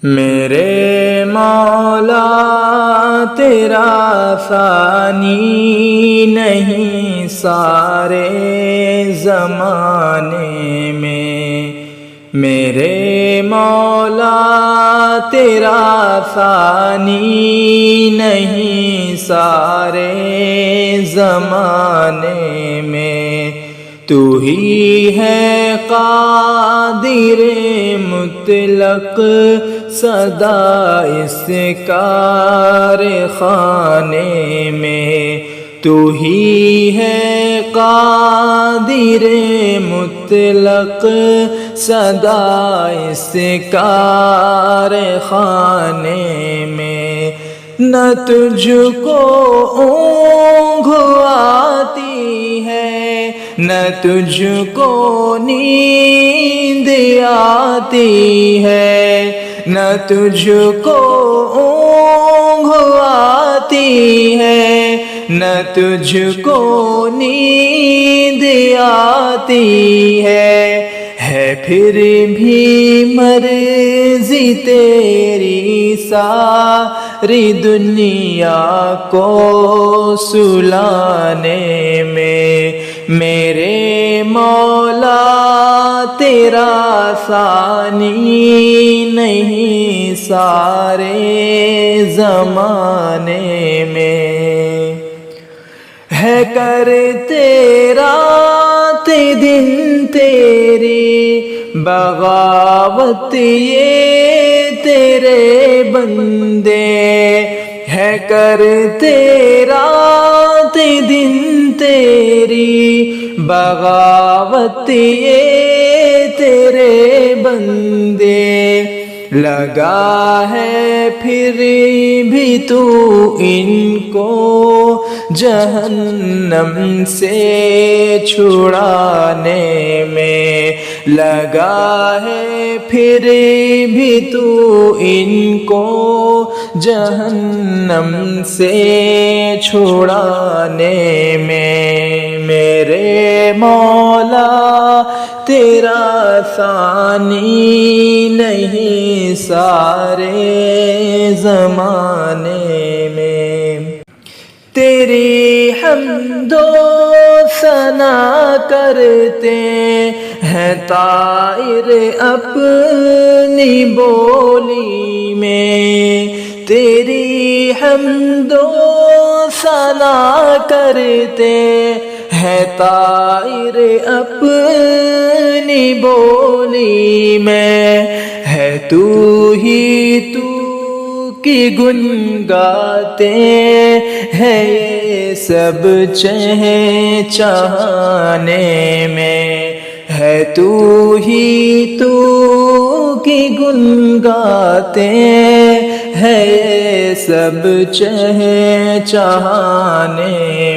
میرے مولا تیرا ثانی نہیں سارے زمانے میں، میرے مولا تیرا ثانی نہیں سارے زمانے میں، تو ہی ہے قادر مطلق سدا اس کارخانے میں، تو ہی ہے قادر مطلق سدا اس کارخانے میں، نہ تجھ کو اونگھ آتی ہے نہ تجھ کو نیند آتی ہے، نہ تجھ کو اونگھ آتی ہے نہ تجھ کو نیند آتی ہے پھر بھی مرضی تیری ساری دنیا کو سلانے میں، میرے مولا تیرا ثانی نہیں سارے زمانے میں، ہے کرتے رات دن تیری بغاوت یہ تیرے بندے، ہے کرتے رات دن تیری بغاوت یہ تیرے بندے، لگا ہے پھر بھی تو ان کو جہنم سے چھڑانے میں، لگا ہے پھر بھی تو ان کو جہنم سے چھڑانے میں، میرے مولا تیرا ثانی نہیں سارے زمانے میں، تیری حمد و ثنا کرتے ہیں طائر اپنی بولی میں، تیری حمد و ثنا کرتے ہیں طائر اپنی بولی میں، ہے تو ہی تو کی گن گاتے ہیں یہ سب چہچہانے میں، ہے تو ہی تو کی گن گاتے ہیں یہ سب چہچہانے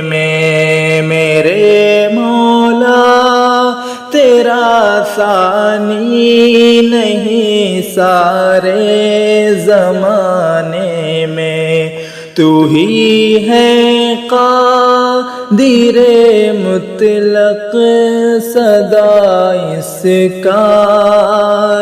میں، میرے مولا تیرا ثانی نہیں سارے زمانے میں، تو ہی ہے قادر مطلق سدا اس کارخانے